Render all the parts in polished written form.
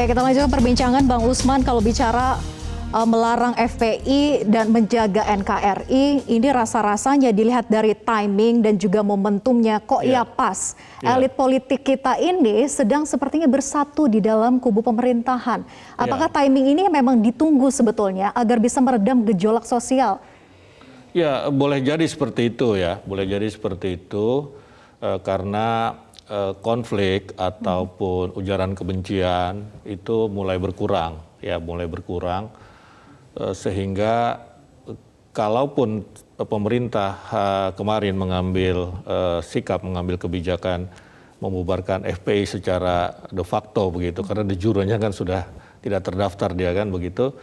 Oke, kita lanjutkan perbincangan Bang Usman. Kalau bicara melarang FPI dan menjaga NKRI, ini rasa-rasanya dilihat dari timing dan juga momentumnya kok ya pas. Elit politik kita ini sedang sepertinya bersatu di dalam kubu pemerintahan. Apakah timing ini memang ditunggu sebetulnya agar bisa meredam gejolak sosial? Ya, boleh jadi seperti itu ya, boleh jadi seperti itu karena konflik ataupun ujaran kebencian itu mulai berkurang, sehingga kalaupun pemerintah kemarin mengambil sikap, mengambil kebijakan membubarkan FPI secara de facto begitu, karena de jure-nya kan sudah tidak terdaftar dia kan begitu,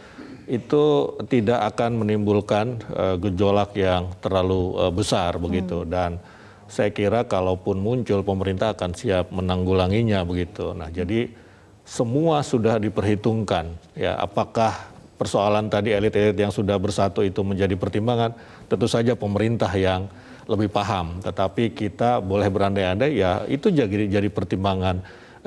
itu tidak akan menimbulkan gejolak yang terlalu besar begitu. Dan saya kira kalaupun muncul pemerintah akan siap menanggulanginya begitu. Nah, jadi semua sudah diperhitungkan ya, apakah persoalan tadi elit-elit yang sudah bersatu itu menjadi pertimbangan, tentu saja pemerintah yang lebih paham, tetapi kita boleh berandai-andai ya itu jadi pertimbangan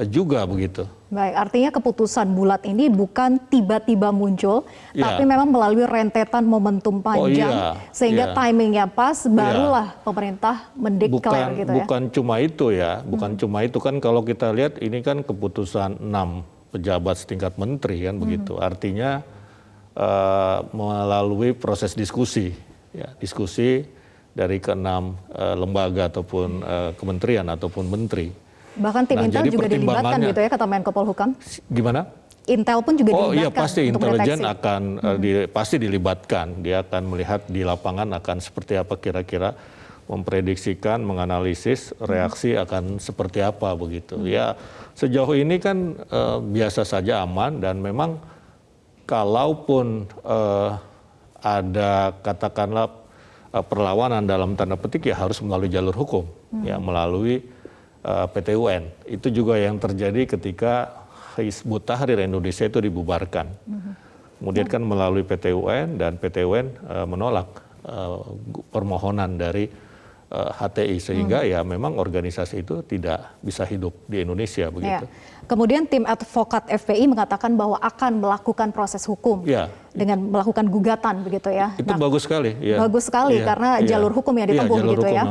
juga begitu. Baik, artinya keputusan bulat ini bukan tiba-tiba muncul, tapi memang melalui rentetan momentum panjang, sehingga timingnya pas, barulah pemerintah mendeklar gitu ya. Bukan cuma itu ya, bukan cuma itu kan kalau kita lihat ini kan keputusan 6 pejabat setingkat menteri kan begitu. Artinya melalui proses diskusi, ya, diskusi dari ke-6 lembaga ataupun kementerian ataupun menteri. Bahkan tim Intel juga dilibatkan gitu ya, kata Menko Polhukam. Gimana? Intel pun juga dilibatkan. Oh iya, pasti intelijen akan pasti dilibatkan. Dia akan melihat di lapangan akan seperti apa kira-kira, memprediksikan, menganalisis reaksi akan seperti apa begitu. Ya sejauh ini kan biasa saja, aman, dan memang kalaupun ada katakanlah perlawanan dalam tanda petik ya harus melalui jalur hukum, ya melalui PT UN. Itu juga yang terjadi ketika Hizbut Tahrir Indonesia itu dibubarkan. Kemudian kan melalui PT UN, dan PT UN menolak permohonan dari HTI, sehingga ya memang organisasi itu tidak bisa hidup di Indonesia begitu. Kemudian tim advokat FPI mengatakan bahwa akan melakukan proses hukum dengan melakukan gugatan begitu ya. Itu bagus sekali. Bagus sekali karena jalur hukum yang ditempuh gitu ya.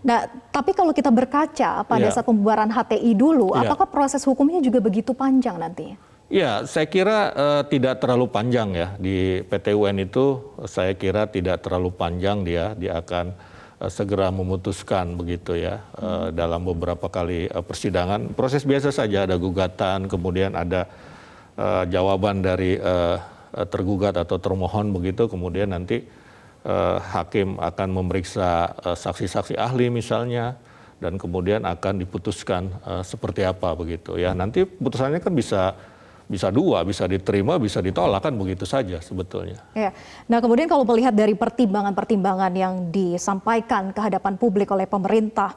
Nah, tapi kalau kita berkaca pada saat pembubaran HTI dulu, apakah proses hukumnya juga begitu panjang nantinya? Ya, saya kira tidak terlalu panjang ya. Di PT UN itu saya kira tidak terlalu panjang, dia akan segera memutuskan begitu ya, dalam beberapa kali persidangan. Proses biasa saja, ada gugatan, kemudian ada jawaban dari tergugat atau termohon begitu, kemudian nanti hakim akan memeriksa saksi-saksi ahli misalnya, dan kemudian akan diputuskan seperti apa begitu ya. Nanti putusannya kan bisa dua, bisa diterima, bisa ditolak, kan begitu saja sebetulnya. Ya. Nah, kemudian kalau melihat dari pertimbangan-pertimbangan yang disampaikan ke hadapan publik oleh pemerintah,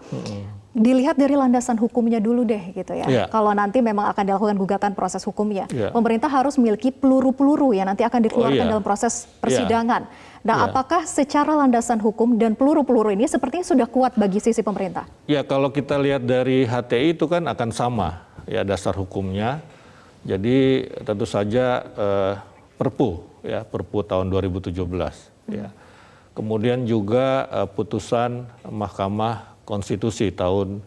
dilihat dari landasan hukumnya dulu deh gitu ya. Kalau nanti memang akan dilakukan gugatan proses hukumnya, pemerintah harus memiliki peluru-peluru yang nanti akan dikeluarkan dalam proses persidangan. Nah, apakah secara landasan hukum dan peluru-peluru ini sepertinya sudah kuat bagi sisi pemerintah? Ya, kalau kita lihat dari HTI itu kan akan sama ya dasar hukumnya. Jadi tentu saja Perpu tahun 2017 ya. Kemudian juga putusan Mahkamah Konstitusi tahun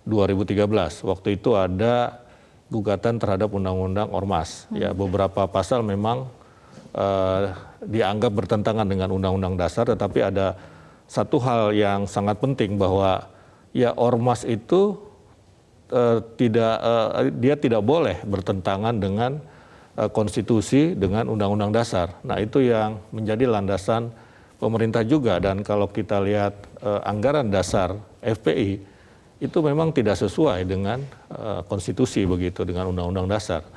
2013. Waktu itu ada gugatan terhadap Undang-Undang Ormas ya, beberapa pasal memang dianggap bertentangan dengan Undang-Undang Dasar, tetapi ada satu hal yang sangat penting bahwa ya ormas itu dia tidak boleh bertentangan dengan konstitusi, dengan undang-undang dasar. Nah, itu yang menjadi landasan pemerintah juga. Dan kalau kita lihat anggaran dasar FPI itu memang tidak sesuai dengan konstitusi begitu, dengan undang-undang dasar.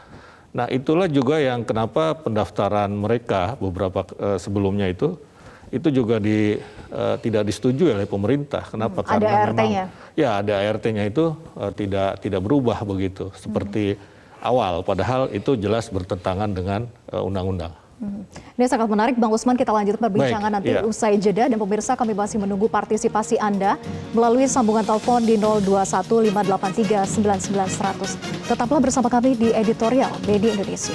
Nah, itulah juga yang kenapa pendaftaran mereka beberapa sebelumnya itu juga tidak disetujui oleh pemerintah. Kenapa? Karena memang ada ART-nya itu tidak berubah begitu seperti awal, padahal itu jelas bertentangan dengan undang-undang. Ini sangat menarik, Bang Usman. Kita lanjut perbincangan nanti usai jeda. Dan pemirsa, kami masih menunggu partisipasi Anda melalui sambungan telepon di 0215839900. Tetaplah bersama kami di Editorial Media Indonesia.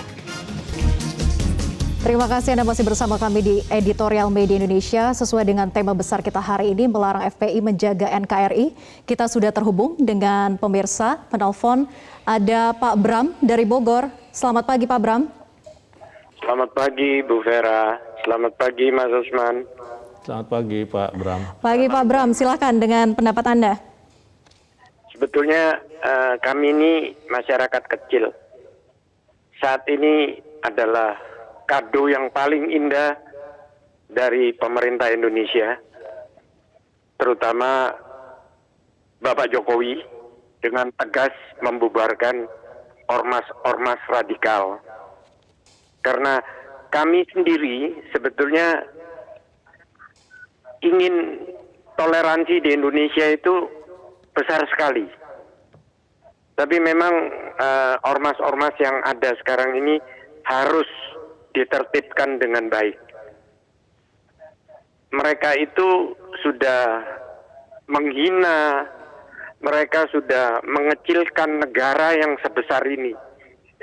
Terima kasih Anda masih bersama kami di Editorial Media Indonesia. Sesuai dengan tema besar kita hari ini, melarang FPI menjaga NKRI. Kita sudah terhubung dengan pemirsa penelpon. Ada Pak Bram dari Bogor. Selamat pagi Pak Bram. Selamat pagi Bu Vera, selamat pagi Mas Usman. Selamat pagi Pak Bram. Pagi Pak Bram, silakan dengan pendapat Anda. Sebetulnya kami ini masyarakat kecil. Saat ini adalah kado yang paling indah dari pemerintah Indonesia, terutama Bapak Jokowi dengan tegas membubarkan ormas-ormas radikal. Karena kami sendiri sebetulnya ingin toleransi di Indonesia itu besar sekali. Tapi memang ormas-ormas yang ada sekarang ini harus ditertibkan dengan baik. Mereka itu sudah menghina, mereka sudah mengecilkan negara yang sebesar ini.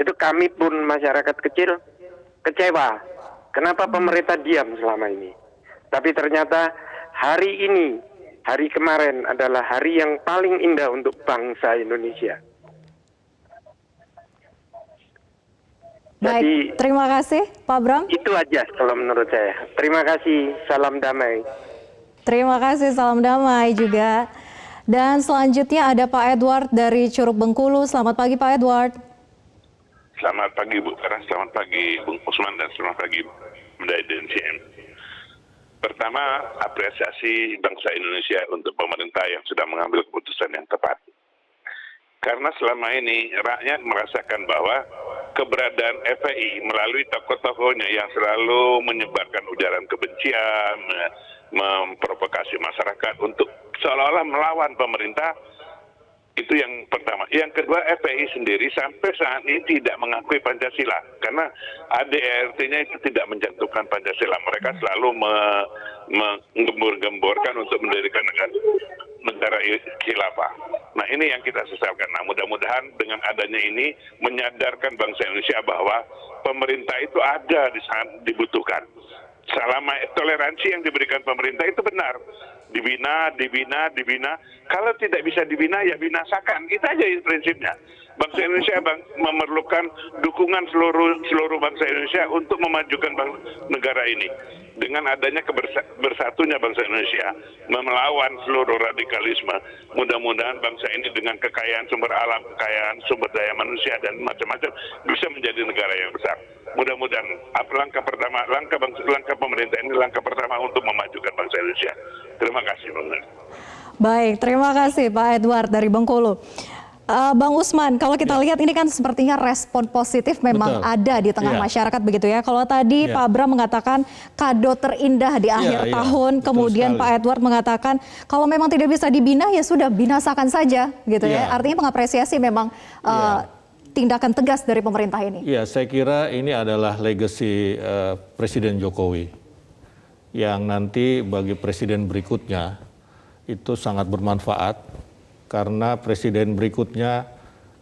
Itu kami pun masyarakat kecil kecewa. Kenapa pemerintah diam selama ini? Tapi ternyata hari ini, hari kemarin adalah hari yang paling indah untuk bangsa Indonesia. Baik, terima kasih Pak Bram. Itu aja kalau menurut saya. Terima kasih, salam damai. Terima kasih, salam damai juga. Dan selanjutnya ada Pak Edward dari Curug Bengkulu. Selamat pagi Pak Edward. Selamat pagi Bu Farah, selamat pagi Bung Usman, dan selamat pagi Bunda DNCM. Pertama, apresiasi bangsa Indonesia untuk pemerintah yang sudah mengambil keputusan yang tepat. Karena selama ini rakyat merasakan bahwa keberadaan FPI melalui tokoh-tokohnya yang selalu menyebarkan ujaran kebencian, memprovokasi masyarakat untuk seolah-olah melawan pemerintah. Itu yang pertama. Yang kedua, FPI sendiri sampai saat ini tidak mengakui Pancasila. Karena ADRT-nya itu tidak mencantumkan Pancasila. Mereka selalu menggembor-gemborkan untuk mendirikan negara khilafah. Nah ini yang kita sesalkan. Nah mudah-mudahan dengan adanya ini menyadarkan bangsa Indonesia bahwa pemerintah itu ada di saat dibutuhkan. Selama toleransi yang diberikan pemerintah itu benar. Dibina. Kalau tidak bisa dibina, ya binasakan. Itu aja prinsipnya. Bangsa Indonesia memerlukan dukungan seluruh bangsa Indonesia untuk memajukan negara ini. Dengan adanya bersatunya bangsa Indonesia, melawan seluruh radikalisme. Mudah-mudahan bangsa ini dengan kekayaan sumber alam, kekayaan sumber daya manusia, dan macam-macam bisa menjadi negara yang besar. Mudah-mudahan langkah pemerintah ini langkah pertama untuk memajukan bangsa Indonesia. Terima kasih, Bang. Baik, terima kasih Pak Edward dari Bengkulu. Bang Usman, kalau kita lihat ini kan sepertinya respon positif memang ada di tengah masyarakat begitu ya. Kalau tadi Pak Bram mengatakan kado terindah di akhir tahun, kemudian Pak Edward mengatakan kalau memang tidak bisa dibina ya sudah binasakan saja gitu ya. Artinya mengapresiasi memang tindakan tegas dari pemerintah ini. Ya, saya kira ini adalah legacy Presiden Jokowi yang nanti bagi presiden berikutnya itu sangat bermanfaat. Karena presiden berikutnya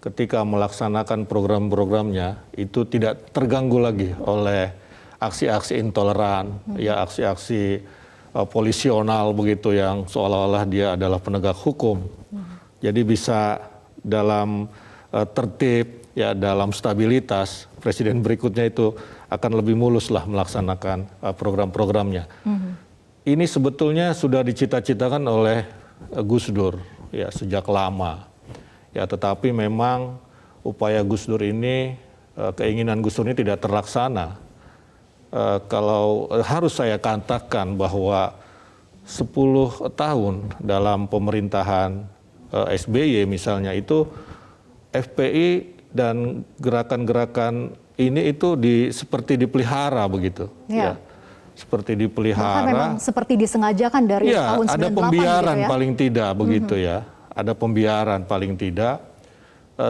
ketika melaksanakan program-programnya itu tidak terganggu lagi oleh aksi-aksi intoleran, ya aksi-aksi polisional begitu yang seolah-olah dia adalah penegak hukum. Jadi bisa dalam tertib, ya dalam stabilitas, presiden berikutnya itu akan lebih mulus lah melaksanakan program-programnya. Ini sebetulnya sudah dicita-citakan oleh Gus Dur. Ya sejak lama, ya tetapi memang upaya Gus Dur ini, keinginan Gus Dur ini tidak terlaksana. Kalau harus saya katakan bahwa 10 tahun dalam pemerintahan SBY misalnya itu FPI dan gerakan-gerakan ini itu seperti dipelihara begitu. Ya. Seperti dipelihara. Bahkan memang seperti disengajakan dari tahun 98 ada pembiaran gitu ya? paling tidak begitu ya. Ada pembiaran paling tidak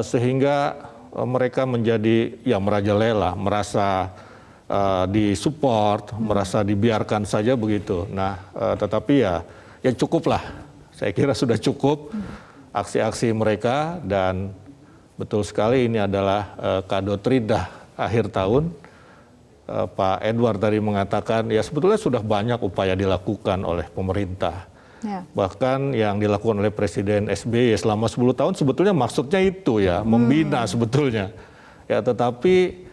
sehingga mereka menjadi ya merajalela, merasa disupport, merasa dibiarkan saja begitu. Nah, tetapi ya cukuplah. Saya kira sudah cukup aksi-aksi mereka, dan betul sekali ini adalah kado terindah akhir tahun. Pak Edward tadi mengatakan ya sebetulnya sudah banyak upaya dilakukan oleh pemerintah. Ya. Bahkan yang dilakukan oleh Presiden SBY selama 10 tahun sebetulnya maksudnya itu ya, membina sebetulnya. Ya, tetapi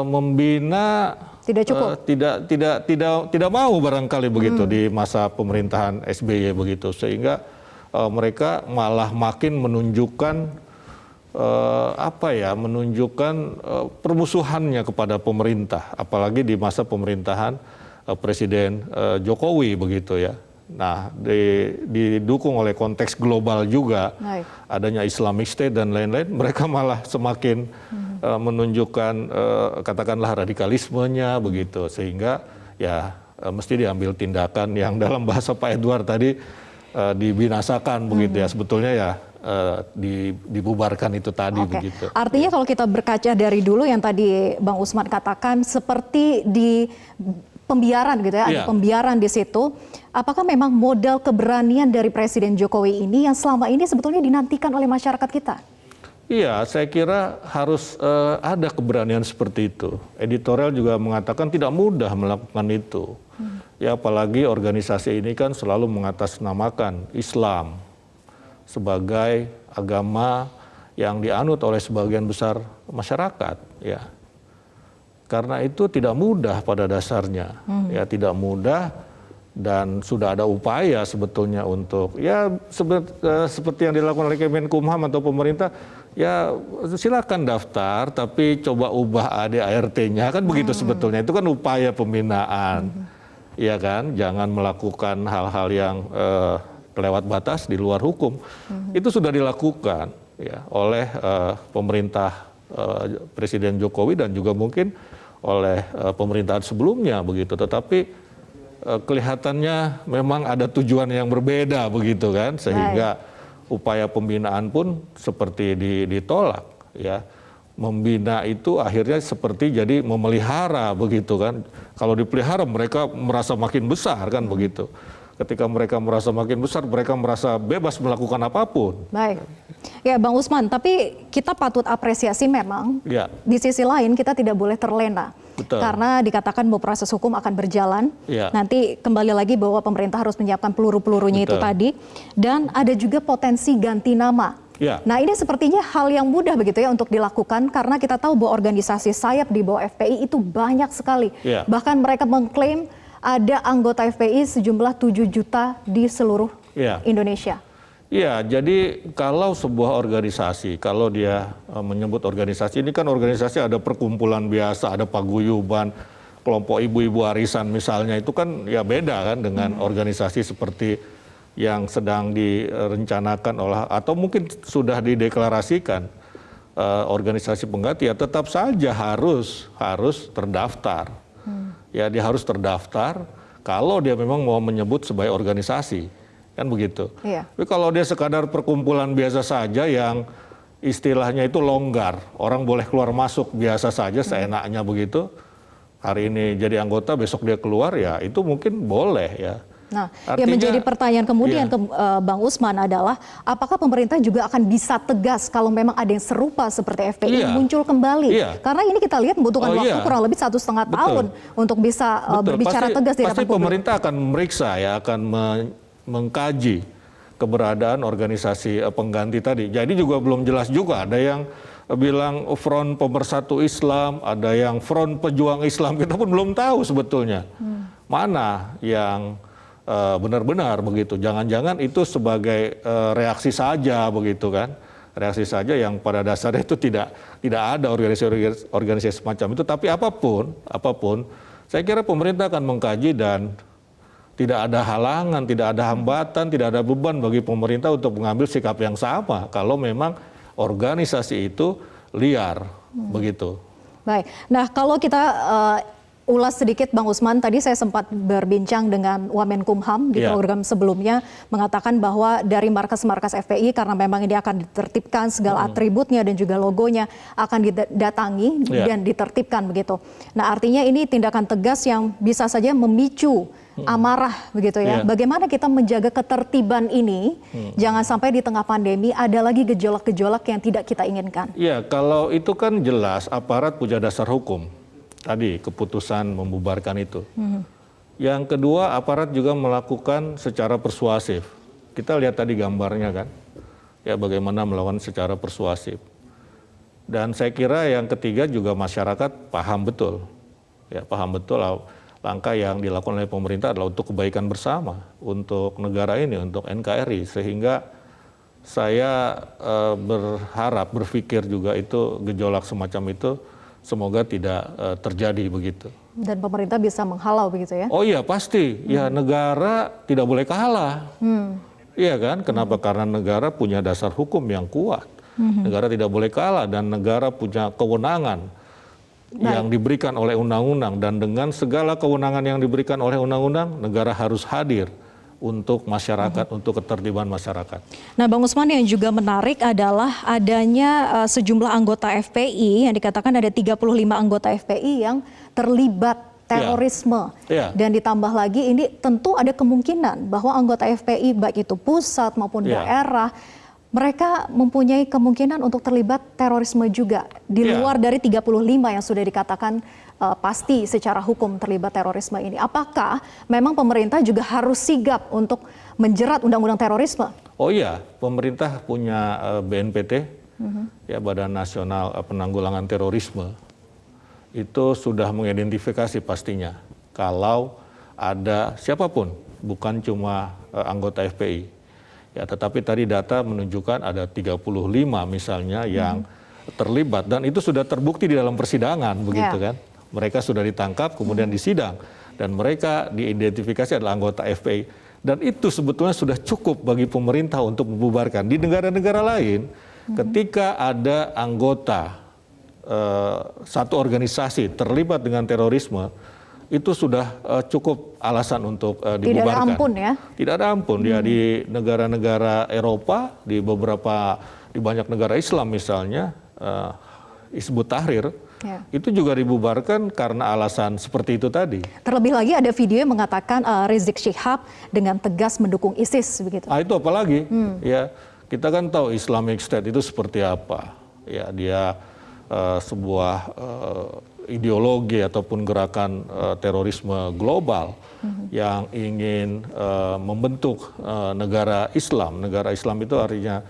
membina tidak cukup. Tidak mau barangkali begitu di masa pemerintahan SBY begitu, sehingga mereka malah makin menunjukkan permusuhannya kepada pemerintah, apalagi di masa pemerintahan Presiden Jokowi begitu ya. Nah, didukung oleh konteks global juga, adanya Islamic State dan lain-lain, mereka malah semakin menunjukkan katakanlah radikalismenya begitu, sehingga ya mesti diambil tindakan yang dalam bahasa Pak Edward tadi dibinasakan begitu ya, sebetulnya ya dibubarkan itu tadi begitu. Artinya kalau kita berkaca dari dulu yang tadi Bang Usman katakan seperti di pembiaran gitu ya, ada pembiaran di situ. Apakah memang modal keberanian dari Presiden Jokowi ini yang selama ini sebetulnya dinantikan oleh masyarakat kita? Iya, saya kira harus ada keberanian seperti itu. Editorial juga mengatakan tidak mudah melakukan itu. Ya, apalagi organisasi ini kan selalu mengatasnamakan Islam sebagai agama yang dianut oleh sebagian besar masyarakat, ya. Karena itu tidak mudah pada dasarnya, ya tidak mudah, dan sudah ada upaya sebetulnya untuk ya seperti yang dilakukan oleh Kemenkumham atau pemerintah, ya silakan daftar tapi coba ubah ADART-nya kan begitu sebetulnya, itu kan upaya pembinaan, ya kan, jangan melakukan hal-hal yang lewat batas di luar hukum. Itu sudah dilakukan ya oleh pemerintah Presiden Jokowi dan juga mungkin oleh pemerintahan sebelumnya begitu. Tetapi kelihatannya memang ada tujuan yang berbeda begitu kan, sehingga upaya pembinaan pun seperti ditolak ya. Membina itu akhirnya seperti jadi memelihara begitu kan. Kalau dipelihara mereka merasa makin besar kan begitu. Ketika mereka merasa makin besar, mereka merasa bebas melakukan apapun. Baik. Ya Bang Usman, tapi kita patut apresiasi memang. Ya. Di sisi lain kita tidak boleh terlena. Betul. Karena dikatakan bahwa proses hukum akan berjalan. Ya. Nanti kembali lagi bahwa pemerintah harus menyiapkan peluru-pelurunya itu tadi. Dan ada juga potensi ganti nama. Ya. Nah ini sepertinya hal yang mudah begitu ya untuk dilakukan. Karena kita tahu bahwa organisasi sayap di bawah FPI itu banyak sekali. Ya. Bahkan mereka mengklaim ada anggota FPI sejumlah 7 juta di seluruh Indonesia. Iya, jadi kalau sebuah organisasi, kalau dia menyebut organisasi, ini kan organisasi ada perkumpulan biasa, ada paguyuban, kelompok ibu-ibu arisan misalnya, itu kan ya beda kan dengan organisasi seperti yang sedang direncanakan oleh, atau mungkin sudah dideklarasikan organisasi pengganti, ya tetap saja harus terdaftar. Ya dia harus terdaftar kalau dia memang mau menyebut sebagai organisasi, kan begitu. Iya. Tapi kalau dia sekadar perkumpulan biasa saja yang istilahnya itu longgar, orang boleh keluar masuk biasa saja seenaknya begitu, hari ini jadi anggota besok dia keluar, ya itu mungkin boleh ya. Nah, artinya, yang menjadi pertanyaan kemudian ke Bang Usman adalah apakah pemerintah juga akan bisa tegas kalau memang ada yang serupa seperti FPI muncul kembali? Karena ini kita lihat membutuhkan waktu kurang lebih 1,5 tahun untuk bisa berbicara tegas di hadapan publik. Pasti pemerintah akan memeriksa ya, akan mengkaji keberadaan organisasi pengganti tadi. Jadi juga belum jelas juga, ada yang bilang Front Pemersatu Islam, ada yang Front Pejuang Islam, kita pun belum tahu sebetulnya mana yang benar-benar begitu. Jangan-jangan itu sebagai reaksi saja begitu kan, reaksi saja yang pada dasarnya itu tidak ada organisasi semacam itu. Tapi apapun, saya kira pemerintah akan mengkaji dan tidak ada halangan, tidak ada hambatan, tidak ada beban bagi pemerintah untuk mengambil sikap yang sama kalau memang organisasi itu liar begitu. Baik. Nah kalau kita ulas sedikit Bang Usman, tadi saya sempat berbincang dengan Wamenkumham di program sebelumnya, mengatakan bahwa dari markas-markas FPI karena memang ini akan ditertibkan segala atributnya dan juga logonya akan didatangi dan ditertibkan begitu. Nah artinya ini tindakan tegas yang bisa saja memicu amarah begitu ya. Bagaimana kita menjaga ketertiban ini, jangan sampai di tengah pandemi ada lagi gejolak-gejolak yang tidak kita inginkan. Ya kalau itu kan jelas aparat punya dasar hukum. Tadi keputusan membubarkan itu. Yang kedua, aparat juga melakukan secara persuasif. Kita lihat tadi gambarnya kan, ya bagaimana melakukan secara persuasif. Dan saya kira yang ketiga juga masyarakat paham betul, ya paham betul langkah yang dilakukan oleh pemerintah adalah untuk kebaikan bersama, untuk negara ini, untuk NKRI, sehingga saya berharap, berpikir juga itu gejolak semacam itu semoga tidak terjadi begitu. Dan pemerintah bisa menghalau begitu ya? Oh iya pasti, ya negara tidak boleh kalah. Iya kan, kenapa? Karena negara punya dasar hukum yang kuat. Negara tidak boleh kalah dan negara punya kewenangan yang diberikan oleh undang-undang. Dan dengan segala kewenangan yang diberikan oleh undang-undang, negara harus hadir untuk masyarakat, untuk ketertiban masyarakat. Nah Bang Usman, yang juga menarik adalah adanya sejumlah anggota FPI yang dikatakan ada 35 anggota FPI yang terlibat terorisme. Dan ditambah lagi ini tentu ada kemungkinan bahwa anggota FPI baik itu pusat maupun daerah, mereka mempunyai kemungkinan untuk terlibat terorisme juga di luar dari 35 yang sudah dikatakan pasti secara hukum terlibat terorisme ini. Apakah memang pemerintah juga harus sigap untuk menjerat undang-undang terorisme? Oh iya, pemerintah punya BNPT, ya Badan Nasional Penanggulangan Terorisme, itu sudah mengidentifikasi pastinya kalau ada siapapun, bukan cuma anggota FPI. Ya, tetapi tadi data menunjukkan ada 35 misalnya yang terlibat dan itu sudah terbukti di dalam persidangan begitu kan. Mereka sudah ditangkap kemudian disidang dan mereka diidentifikasi adalah anggota FPI dan itu sebetulnya sudah cukup bagi pemerintah untuk membubarkan. Di negara-negara lain ketika ada anggota satu organisasi terlibat dengan terorisme itu sudah cukup alasan untuk dibubarkan. Tidak ada ampun ya? Tidak ada ampun. Ya, di negara-negara Eropa, di banyak negara Islam misalnya, Hizbut Tahrir, itu juga dibubarkan karena alasan seperti itu tadi. Terlebih lagi ada video yang mengatakan Rizik Syihab dengan tegas mendukung ISIS begitu. Itu apalagi? Ya, kita kan tahu Islamic State itu seperti apa. Ya, dia sebuah ideologi ataupun gerakan terorisme global yang ingin membentuk negara Islam. Negara Islam itu artinya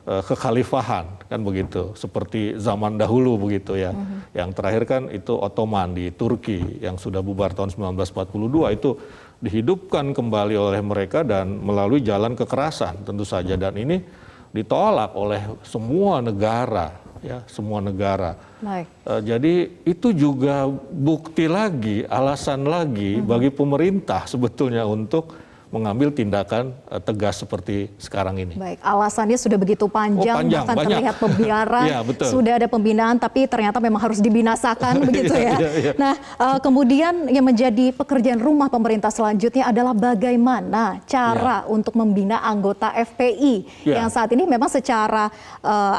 kekhalifahan kan begitu, seperti zaman dahulu begitu ya. Yang terakhir kan itu Ottoman di Turki yang sudah bubar tahun 1942 itu dihidupkan kembali oleh mereka dan melalui jalan kekerasan tentu saja, dan ini ditolak oleh semua negara ya, semua negara. Jadi itu juga bukti lagi, alasan lagi bagi pemerintah sebetulnya untuk mengambil tindakan tegas seperti sekarang ini. Baik, alasannya sudah begitu panjang, bahkan banyak. Terlihat pembiaran, sudah ada pembinaan, tapi ternyata memang harus dibinasakan begitu ya. Nah, kemudian yang menjadi pekerjaan rumah pemerintah selanjutnya adalah bagaimana cara untuk membina anggota FPI yang saat ini memang secara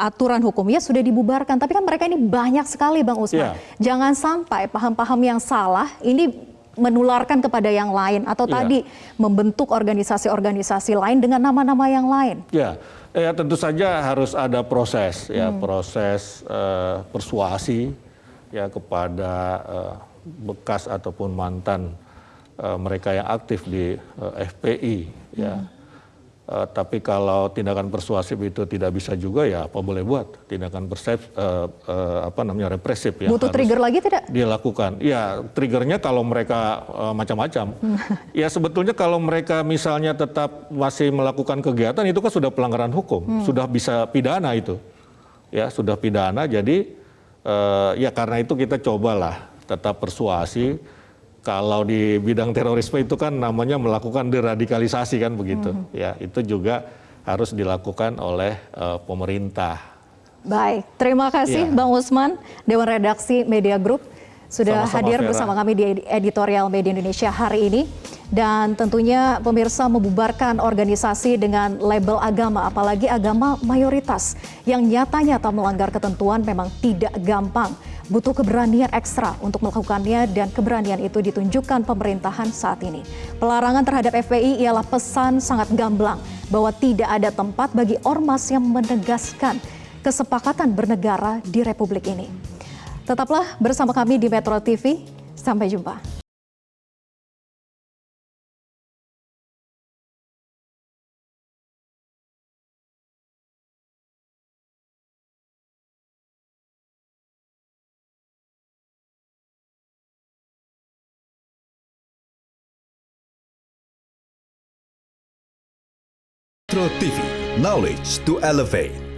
aturan hukumnya sudah dibubarkan, tapi kan mereka ini banyak sekali Bang Usman. Jangan sampai paham-paham yang salah ini menularkan kepada yang lain atau tadi membentuk organisasi-organisasi lain dengan nama-nama yang lain. Ya, tentu saja harus ada proses ya, proses persuasi ya kepada bekas ataupun mantan mereka yang aktif di FPI ya. Tapi kalau tindakan persuasif itu tidak bisa juga, ya apa boleh buat, tindakan represif yang butuh trigger lagi tidak dilakukan. Ya, triggernya kalau mereka macam-macam. Ya sebetulnya kalau mereka misalnya tetap masih melakukan kegiatan itu kan sudah pelanggaran hukum, sudah bisa pidana itu. Ya, sudah pidana. Jadi ya karena itu kita cobalah tetap persuasi. Kalau di bidang terorisme itu kan namanya melakukan deradikalisasi kan begitu. Ya, itu juga harus dilakukan oleh pemerintah. Baik, terima kasih Bang Usman, Dewan Redaksi Media Group. sudah Sama-sama, hadir Vera. bersama kami di Editorial Media Indonesia hari ini. Dan tentunya pemirsa, membubarkan organisasi dengan label agama, apalagi agama mayoritas yang nyata-nyata melanggar ketentuan memang tidak gampang. Butuh keberanian ekstra untuk melakukannya dan keberanian itu ditunjukkan pemerintahan saat ini. Pelarangan terhadap FPI ialah pesan sangat gamblang bahwa tidak ada tempat bagi ormas yang menegaskan kesepakatan bernegara di Republik ini. Tetaplah bersama kami di Metro TV. Sampai jumpa. Metro TV, knowledge to elevate.